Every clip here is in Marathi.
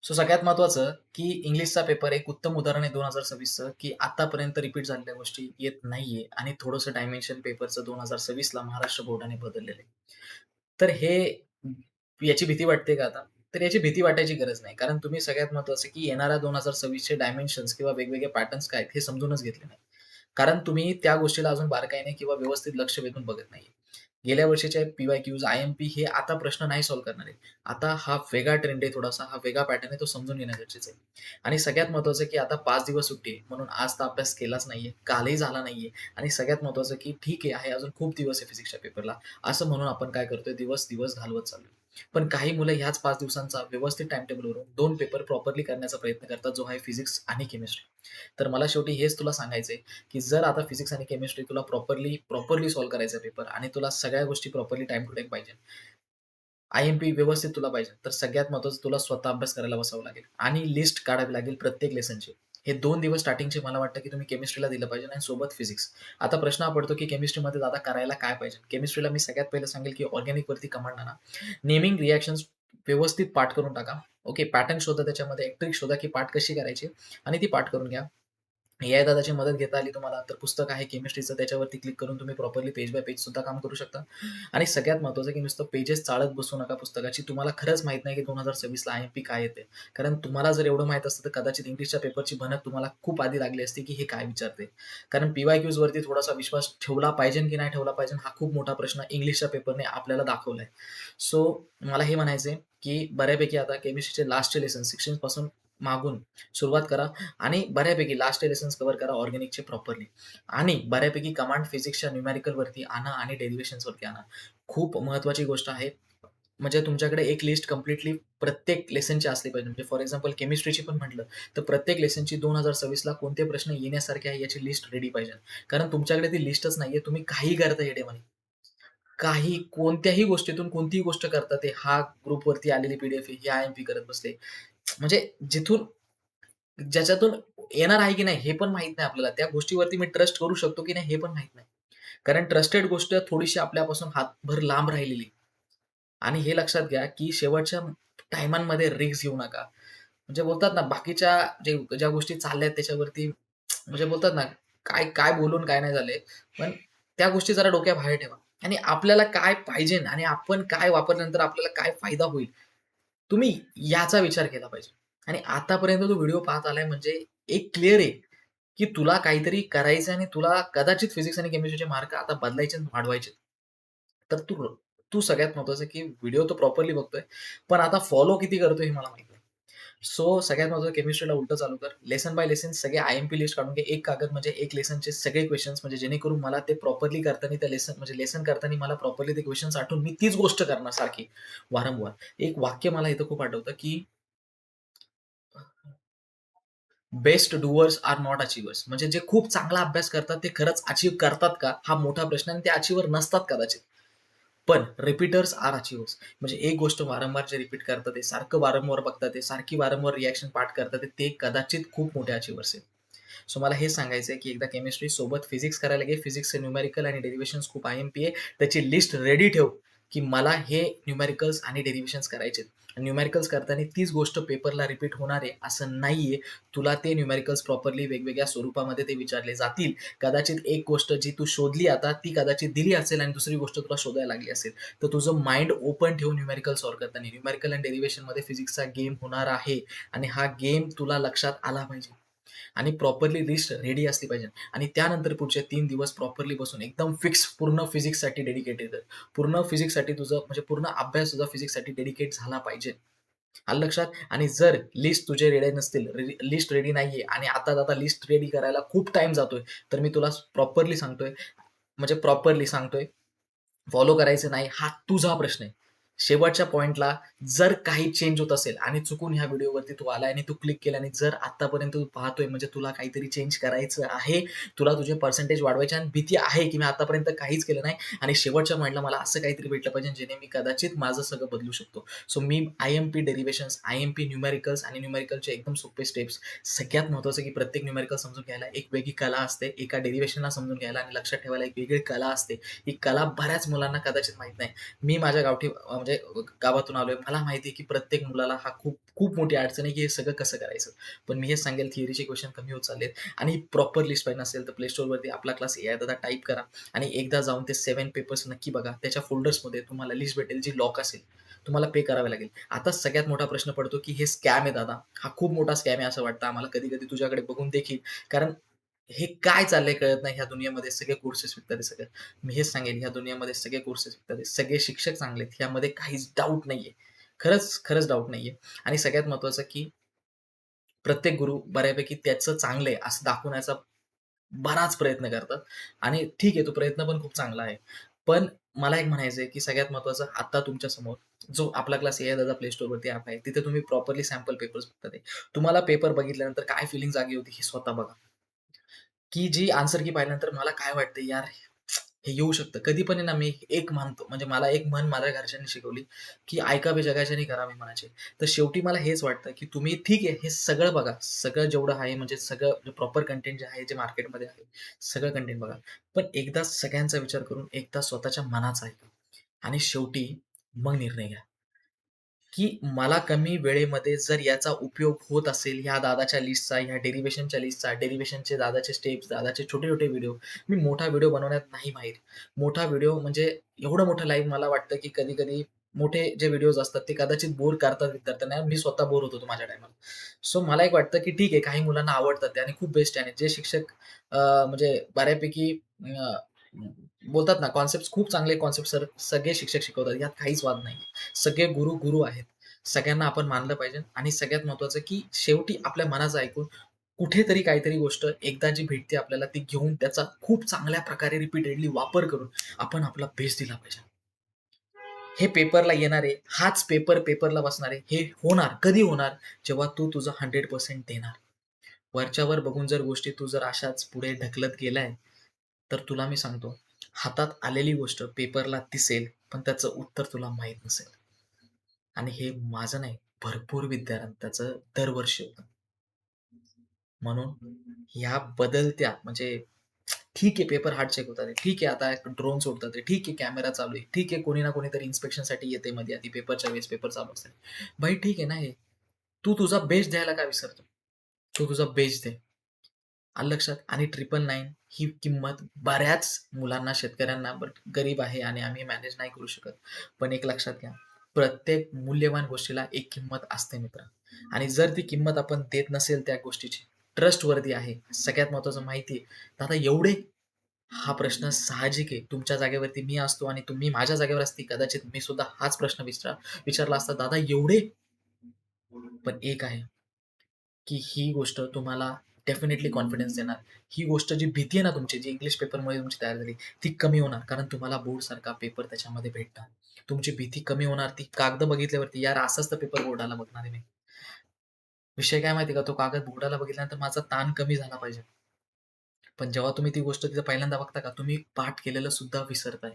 सगळ्यात महत्त्वाचं, की इंग्लिशचा पेपर एक उत्तम उदाहरण आहे 2026चं, की आतापर्यंत रिपीट झालेल्या गोष्टी येत नाहीये आणि थोडंसं डायमेन्शन पेपरचं 2026ला महाराष्ट्र बोर्डाने बदललेलं आहे. तर याची भीती वाटते का आता? तर याची भीती वाटायची गरज नाही. कारण तुम्ही सगळ्यात महत्त्वाचं, की येणाऱ्या 2026चे डायमेन्शन्स किंवा वेगवेगळे पॅटर्न्स काय आहेत हे समजूनच घेतले नाही. कारण तुम्ही त्या गोष्टीला अजून बारकाईने किंवा व्यवस्थित लक्ष वेधून बघत नाहीये. गेल्या वर्षीचे पी-वाय-क्यूज, आय-एम-पी हे आता प्रश्न नाही सॉल्व्ह करणार आहे. आता हा वेगळा ट्रेंड आहे थोडासा, हा वेगळा पॅटर्न आहे तो समजून घेणं गरजेचं आहे. आणि सगळ्यात महत्त्वाचं की आता 5 दिवस सुट्टी आहे, म्हणून आज तर अभ्यास केलाच नाहीये, कालही झाला नाहीये आणि सगळ्यात महत्त्वाचं की ठीक आहे अजून खूप दिवस आहे फिजिक्सच्या पेपरला, असं म्हणून आपण काय करतोय दिवस घालवत चाललोय. पण काही मुलं ह्याच 5 दिवसांचा व्यवस्थित टाईमटेबलवरून 2 पेपर प्रॉपरली करण्याचा प्रयत्न करतात, जो आहे फिजिक्स आणि केमिस्ट्री. तर मला शेवटी हेच तुला सांगायचंय, की जर आता फिजिक्स आणि केमिस्ट्री तुला प्रॉपरली सॉल्व्ह करायचा पेपर आणि तुला सगळ्या गोष्टी प्रॉपरली टाईम टू टाईम पाहिजे. आय-एम-पी व्यवस्थित तुला पाहिजे, तर सगळ्यात महत्त्वाचं तुला स्वतः अभ्यास करायला बसावं लागेल आणि लिस्ट काढावी लागेल प्रत्येक लेसनची. हे 2 दिवस स्टार्टिंगचे मला वाटतं, की तुम्ही केमिस्ट्रीला दिलं पाहिजे आणि सोबत फिजिक्स. आता प्रश्न हा पडतो, की केमिस्ट्रीमध्ये दादा करायला काय पाहिजे? केमिस्ट्रीला मी सगळ्यात पहिलं सांगेल, की ऑर्गॅनिकवरती कमांड आणा. नेमिंग रिएक्शन्स व्यवस्थित पाठ करून टाका. ओके, पॅटर्न शोधा त्याच्यामध्ये, एक ट्रिक शोधा, की पाठ कशी करायची आणि ती पाठ करून घ्या. ए-आय दादाची मदत घेता आली तुम्हाला, तर पुस्तक आहे केमिस्ट्रीचं त्याच्यावरती क्लिक करून तुम्ही प्रॉपरली पेज बाय पेज सुद्धा काम करू शकता. आणि सगळ्यात महत्त्वाचं की नुसतं पेजेस चाळत बसू नका पुस्तकाची. तुम्हाला खरंच माहीत नाही की 2026ला आय-एम-पी काय येते. कारण तुम्हाला जर एवढं माहीत असतं, तर कदाचित इंग्लिशच्या पेपरची भनक तुम्हाला खूप आधी लागली असती की हे काय विचारते. कारण पी-वाय-क्यूजवरती थोडासा विश्वास ठेवला पाहिजे की नाही ठेवला पाहिजे, हा खूप मोठा प्रश्न इंग्लिशच्या पेपरने आपल्याला दाखवलाय. सो मला हे म्हणायचंय की बऱ्यापैकी आता केमिस्ट्रीचे लास्टचे लेसन 16 पासून मागून सुरुवात करा आणि बऱ्यापैकी लास्ट लेसन्स कव्हर करा ऑर्गॅनिकचे प्रॉपरली आणि बऱ्यापैकी कमांड फिजिक्सच्या न्यूमेरिकलवरती आणा आणि डेरिव्हेशन्सवरती आणा. खूप महत्त्वाची गोष्ट आहे. म्हणजे तुमच्याकडे एक लिस्ट कंप्लीटली प्रत्येक लेसनची असली पाहिजे. म्हणजे फॉर एक्झाम्पल केमिस्ट्रीची पण म्हटलं, तर प्रत्येक लेसनची 2026ला कोणते प्रश्न येण्यासारखे आहे याची लिस्ट रेडी पाहिजे. कारण तुमच्याकडे ती लिस्टच नाहीये. तुम्ही काहीही करता येडेमानी. काही कोणत्याही गोष्टीतून कोणतीही गोष्ट करता ते हा ग्रुपवरती आलेली पी-डी-एफ आहे, हे आय-एम-पी करत बसले. म्हणजे जिथून ज्याच्यातून येणार आहे की नाही हे पण माहीत नाही आपल्याला. त्या गोष्टीवरती मी ट्रस्ट करू शकतो की नाही हे पण माहीत नाही. कारण ट्रस्टेड गोष्ट थोडीशी आपल्यापासून हातभर लांब राहिलेली आणि हे लक्षात घ्या, की शेवटच्या टाईमांमध्ये रिस्क घेऊ नका. म्हणजे बोलतात ना बाकीच्या ज्या गोष्टी चालल्या आहेत त्याच्यावरती म्हणजे बोलतात ना, काय काय बोलून काय नाही झालंय. पण त्या गोष्टी जरा डोक्याबाहेर ठेवा आणि आपल्याला काय पाहिजे आणि आपण काय वापरल्यानंतर आपल्याला काय फायदा होईल, तुम्ही याचा विचार केला पाहिजे. आणि आतापर्यंत तो व्हिडिओ पाहत आलाय म्हणजे एक क्लिअर आहे, की तुला काहीतरी करायचं आणि तुला कदाचित फिजिक्स आणि केमिस्ट्रीचे मार्क आता बदलायचे आणि वाढवायचे. तर तू तू सगळ्यात महत्त्वाचं की व्हिडिओ तो प्रॉपरली बघतोय, पण आता फॉलो किती करतोय हे मला माहीत नाही. सगळ्यात महत्त्वाचं केमिस्ट्रीला उलटं चालू कर. लेसन बाय लेसन सगळे आय-एम-पी लिस्ट काढून घे. एक कागद म्हणजे एक लेसनचे सगळे क्वेशन्स म्हणजे जेणेकरून मला ते प्रॉपरली करताना त्या लेसन करताना मला प्रॉपरली ते क्वेशन्स आठवून मी तीच गोष्ट करणार सारखी वारंवार. एक वाक्य मला इथं खूप आठवतं की best doers are not achievers. म्हणजे जे खूप चांगला अभ्यास करतात ते खरंच अचीव्ह करतात का? हा मोठा प्रश्न आहे आणि ते अचिव्हर नसतात कदाचित. पण रिपीटर्स आर अचिव्हर्स. म्हणजे एक गोष्ट वारंवार जे रिपीट करतात ते, सारखं वारंवार बघतात ते, सारखी वारंवार रिएक्शन पाठ करतात ते कदाचित खूप मोठे अचिव्हर्स आहेत. मला हे सांगायचं आहे, की एकदा केमिस्ट्री सोबत फिजिक्स करायला घे. फिजिक्सचे न्यूमेरिकल आणि डेरिव्हेशन्स खूप आय-एम-पी आहे. त्याची लिस्ट रेडी ठेव, की मला हे न्यूमेरिकल्स आणि डेरिव्हेशन्स करायचे आहेत. न्यूमेरिकल्स करताना तीच गोष्ट पेपरला रिपीट होणार आहे असं नाहीये. तुला ते न्यूमेरिकल्स प्रॉपरली वेगवेगळ्या स्वरूपामध्ये ते विचारले जातील. कदाचित एक गोष्ट जी तू शोधली आता ती कदाचित दिली असेल आणि दुसरी गोष्ट तुला शोधायला लागली असेल. तर तुझं माइंड ओपन ठेवून न्यूमेरिकल सॉल्व्ह करताना न्यूमेरिकल आणि डेरिव्हेशनमध्ये फिजिक्सचा गेम होणार आहे आणि हा गेम तुला लक्षात आला पाहिजे. आणि प्रॉपरली लिस्ट रेडी असली पाहिजे आणि त्यानंतर पुढचे 3 दिवस प्रॉपरली बसून एकदम फिक्स पूर्ण फिजिक्ससाठी डेडिकेटेड कर. पूर्ण फिजिक्ससाठी तुझं म्हणजे पूर्ण अभ्यास तुझा फिजिक्ससाठी डेडिकेट झाला पाहिजे. आलं लक्षात? आणि जर लिस्ट तुझे रेडी नसतील, लिस्ट रेडी नाहीये आणि आता लिस्ट रेडी करायला खूप टाईम जातोय, तर मी तुला प्रॉपरली सांगतोय, फॉलो करायचं नाही हा तुझा प्रश्न आहे. शेवटच्या पॉइंटला जर काही चेंज होत असेल आणि चुकून ह्या व्हिडिओवरती तू आलाय आणि तू क्लिक केलं आणि जर आत्तापर्यंत तू पाहतोय म्हणजे तुला काहीतरी चेंज करायचं आहे. तुला तुझे पर्सेंटेज वाढवायचे आणि भीती आहे, की मी आतापर्यंत काहीच केलं नाही आणि शेवटच्या पॉइंटला मला असं काहीतरी भेटलं पाहिजे जेणे मी कदाचित माझं सगळं बदलू शकतो. मी आय-एम-पी डेरिव्हेशन्स, आय-एम-पी न्यूमेरिकल्स आणि न्यूमेरिकलचे एकदम सोपे स्टेप्स. सगळ्यात महत्त्वाचं की प्रत्येक न्यूमेरिकल समजून घ्यायला एक वेगळी कला असते. एका डेरिव्हेशनला समजून घ्यायला आणि लक्षात ठेवायला एक वेगळी कला असते. ही कला बऱ्याच मुलांना कदाचित माहीत नाही. मी माझ्या म्हणजे गावातून आलोय. मला माहिती आहे, की प्रत्येक मुलाला हा खूप खूप मोठी अडचण आहे, की हे सगळं कसं करायचं. पण मी हेच सांगेल थिअरीचे क्वेश्चन कमी होत चाललेत आणि प्रॉपर लिस्ट पाहिजे असेल तर Play Storeवरती आपला क्लास एआय दादा टाइप करा आणि एकदा जाऊन ते 7 पेपर्स नक्की बघा. त्याच्या फोल्डर्समध्ये तुम्हाला लिस्ट भेटेल जी लॉक असेल. तुम्हाला पे करावे लागेल. आता सगळ्यात मोठा प्रश्न पडतो, की हे स्कॅम आहे दादा. हा खूप मोठा स्कॅम आहे असं वाटतं आम्हाला कधी-कधी तुझ्याकडे बघून देखील. कारण हे काय चाललंय कळत नाही ह्या दुनियेमध्ये सगळे कोर्सेस विकतात हे सगळं. मी हेच सांगेन ह्या दुनियेमध्ये सगळे कोर्सेस विकतात हे. सगळे शिक्षक चांगले आहेत. ह्यामध्ये काहीच डाऊट नाहीये. खरंच, खरंच डाऊट नाहीये. आणि सगळ्यात महत्त्वाचं की प्रत्येक गुरु बऱ्यापैकी त्याचं चांगलं आहे असं दाखवण्याचा बराच प्रयत्न करतात आणि ठीक आहे तो प्रयत्न पण खूप चांगला आहे. पण मला एक म्हणायचं आहे, की सगळ्यात महत्त्वाचं आता तुमच्या समोर जो आपला क्लास एआय दादा Play Storeवरती ॲप आहे. तिथे तुम्ही प्रॉपरली सॅम्पल पेपर्स बघता ते. तुम्हाला पेपर बघितल्यानंतर काय फीलिंग जागी होती हे स्वतः बघा. की जी आन्सर की पाहिल्यानंतर मला काय वाटतं यार, हे येऊ शकतं. कधी पण आहे ना मी एक मानतो म्हणजे मला एक म्हण माझ्या घरच्यांनी शिकवली, की "ऐकावे जगाचे आणि करावे मनाचे." तर शेवटी मला हेच वाटतं, की तुम्ही ठीक आहे हे सगळं बघा. सगळं जेवढं आहे म्हणजे सगळं प्रॉपर कंटेंट जे आहे, जे मार्केटमध्ये आहे, सगळं कंटेंट बघा. पण एकदा सगळ्यांचा विचार करून एकदा स्वतःच्या मनाचा ऐका आणि शेवटी मग निर्णय घ्या. की मला कमी वेळेमध्ये जर याचा उपयोग होत असेल, ह्या दादाच्या लिस्टचा, ह्या डेरिव्हेशनच्या लिस्टचा, डेरिव्हेशनचे दादाचे स्टेप्स, दादाचे छोटे-छोटे व्हिडिओ. मी मोठा व्हिडिओ बनवण्यात नाही माहीर. मोठा व्हिडिओ म्हणजे एवढं मोठं लाईव्ह मला वाटतं, की कधी-कधी मोठे जे व्हिडिओज असतात ते कदाचित बोर करतात विद्यार्थ्यांना. मी स्वतः बोर होत होतो माझ्या टाईमाला. सो मला एक वाटतं, की ठीक आहे काही मुलांना आवडतात ते आणि खूप बेस्ट आहे आणि जे शिक्षक म्हणजे बऱ्यापैकी अ, बोलतात ना कॉन्सेप्ट्स खूप चांगले कॉन्सेप्ट सगळे शिक्षक शिकवतात. यात काहीच वाद नाही. सगळे गुरु, गुरु आहेत. सगळ्यांना आपण मानलं पाहिजे आणि सगळ्यात महत्त्वाचं की शेवटी आपल्या मनाचं ऐकून कुठेतरी काहीतरी गोष्ट एकदा जी भेटते आपल्याला ती घेऊन त्याचा खूप चांगल्या प्रकारे रिपीटेडली वापर करून आपण आपला बेस्ट दिला पाहिजे. हे पेपरला येणार आहे, हाच पेपर पेपरला बसणार आहे. हे होणार. कधी होणार? जेव्हा तू तुझं 100% देणार. वरच्यावर बघून जर गोष्टी तू जर अशाच पुढे ढकलत गेलाय, तर तुला मी सांगतो, हातात आलेली गोष्ट पेपरला दिसेल, पण त्याचं उत्तर तुला माहीत नसेल. आणि हे माझं नाही, भरपूर विद्यार्थ्यांचं दरवर्षी होतं. म्हणून ह्या बदलत्या म्हणजे ठीक आहे पेपर हार्ड चेक होतात. ठीक आहे आता ड्रोन सोडतात आहे. ठीक आहे कॅमेरा चालू आहे. ठीक आहे कोणी ना कोणीतरी इन्स्पेक्शनसाठी येते मध्ये आधी पेपरच्या वेळेस पेपर चालू असतात. भाई ठीक आहे ना हे. तू तुझा बेस्ट द्यायला का विसरतो? तू तुझा बेस्ट दे. आलं लक्षात? आणि 999 ही किंमत बऱ्याच मुलांना, शेतकऱ्यांना बट गरीब आहे आणि आम्ही मॅनेज नाही करू शकत. पण एक लक्षात घ्या, प्रत्येक मूल्यवान गोष्टीला एक किंमत असते मित्र आणि जर ती किंमत आपण देत नसेल त्या गोष्टीची, ट्रस्टवर्दी आहे. सगळ्यात महत्त्वाचं माहिती आहे. तर आता एवढे हा प्रश्न साहजिक आहे. तुमच्या जागेवरती मी असतो आणि तुम्ही माझ्या जागेवर असती कदाचित मी सुद्धा हाच प्रश्न विचारला असता, "दादा एवढे?" पण एक आहे की ही गोष्ट तुम्हाला डेफिनेटली कॉन्फिडन्स देणार. ही गोष्ट जी भीती आहे ना तुमची, जी इंग्लिश पेपरमुळे तुमची तयार झाली, ती कमी होणार. कारण तुम्हाला बोर्डसारखा पेपर त्याच्यामध्ये भेटणार. तुमची भीती कमी होणार. ती कागद बघितल्यावरती, यार असाच तर पेपर बोर्डाला बघणार आहे मी. विषय काय माहिती का, तो कागद बोर्डाला बघितल्यानंतर माझा ताण कमी झाला पाहिजे. पण जेव्हा तुम्ही ती गोष्ट तिथं पहिल्यांदा बघता का, तुम्ही पाठ केलेलं सुद्धा विसरताय.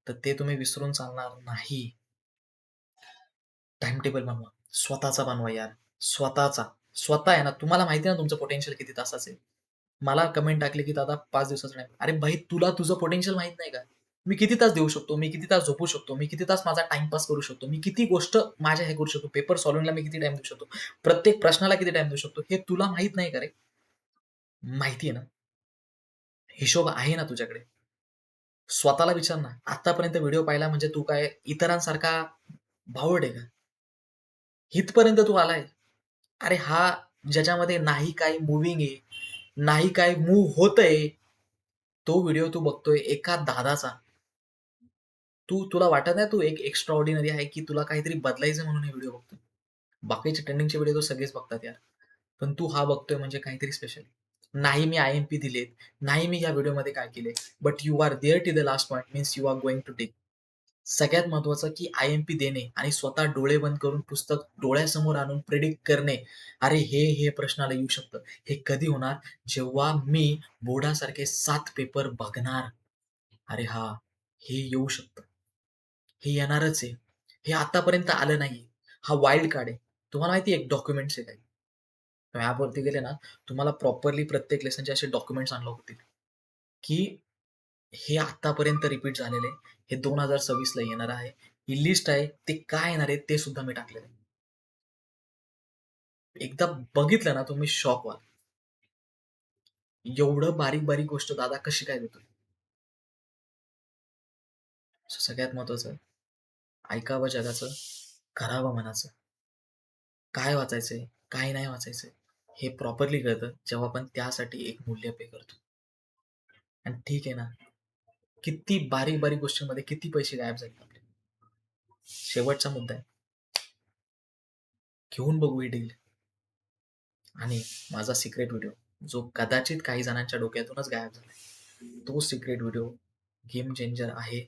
तर ते तुम्ही विसरून चालणार नाही. टाईम टेबल बनवा. स्वतःचा बनवा यार. स्वतःचा. स्वतः आहे ना, तुम्हाला माहिती आहे ना तुमचं पोटेन्शियल किती तासाचं आहे. मला कमेंट टाकली, की "दादा 5 दिवसाचा टाईम." अरे भाई तुला तुझं पोटेन्शियल माहीत नाही का? मी किती तास देऊ शकतो? मी किती तास झोपू शकतो? मी किती तास माझा टाईमपास करू शकतो? मी किती गोष्ट माझ्या हे करू शकतो? पेपर सॉल्व्हिंगला मी किती टाईम देऊ शकतो? प्रत्येक प्रश्नाला किती टाईम देऊ शकतो? हे तुला माहीत नाही का रे? माहिती आहे ना? हिशोब आहे ना तुझ्याकडे? स्वतःला विचार ना. आत्तापर्यंत व्हिडिओ पाहिला म्हणजे तू काय इतरांसारखा भावड आहे का? इथपर्यंत तू आलाय. अरे हा ज्याच्यामध्ये नाही काही मूव्हिंग आहे, नाही काही मूव्ह होतंय, तो व्हिडिओ तू बघतोय एका दादाचा. तुला वाटत नाही तू एक एक्स्ट्रा ऑर्डिनरी आहे, की तुला काहीतरी बदलायचं म्हणून हे व्हिडिओ बघतोय. बाकीचे ट्रेंडिंगचे व्हिडिओ तर सगळेच बघतात यार. पण तू हा बघतोय म्हणजे काहीतरी स्पेशल. नाही मी आय-एम-पी दिलेत, नाही मी या व्हिडिओमध्ये काय केलंय, but you are there till the last point means you are going to take. सगळ्यात महत्त्वाचं की आय-एम-पी देणे आणि स्वतः डोळे बंद करून पुस्तक डोळ्यासमोर आणून प्रिडिक्ट करणे. अरे हे प्रश्नाला येऊ शकतं. हे कधी होणार? जेव्हा मी बोर्डासारखे 7 पेपर बघणार. अरे हां, हे येऊ शकतं. हे येणारच आहे. हे आतापर्यंत आलं नाहीये. हा वाईल्ड कार्ड आहे. तुम्हाला माहिती आहे एक डॉक्युमेंट्स आहे काही. तुम्ही ॲपवरती गेले ना, तुम्हाला प्रॉपरली प्रत्येक लेसनचे असे डॉक्युमेंट्स अनलॉक होतील, की हे आत्तापर्यंत रिपीट झालेलं आहे. हे 2026 ला येणार आहे. ही लिस्ट आहे. ते काय येणार आहे ते सुद्धा मी टाकलेलं आहे. एकदा बघितलं ना तुम्ही शॉक व्हाल. एवढं बारीक-बारीक गोष्ट दादा कशी काय देतोय? सगळ्यात महत्त्वाचं ऐकावं जगाचं, करावं मनाचं. काय वाचायचंय, काय नाही वाचायचंय, हे प्रॉपरली कळतं जेव्हा आपण त्यासाठी एक मूल्य पे करतो. आणि ठीक आहे ना, किती बारीक-बारीक गोष्टींमध्ये किती पैसे गायब झालेत आपले. शेवटचा मुद्दा आहे. घेऊन बघू ही डील आणि माझा सिक्रेट व्हिडिओ, जो कदाचित काही जणांच्या डोक्यातूनच गायब झालाय. तो सिक्रेट व्हिडिओ गेम चेंजर आहे,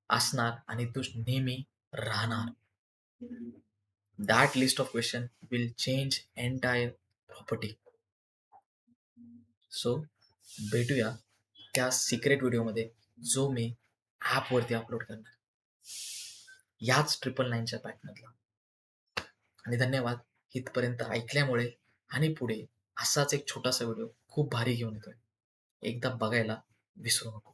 असणार आणि तो नेहमी राहणार. That list of question will change entire property. So भेटूया त्या सिक्रेट व्हिडिओमध्ये जो मी ॲपवरती अपलोड करणार. याच 999च्या पॅकमधला. आणि धन्यवाद इथपर्यंत ऐकल्यामुळे आणि पुढे असाच एक छोटासा व्हिडिओ खूप भारी घेऊन येतोय. एकदा बघायला विसरू नको.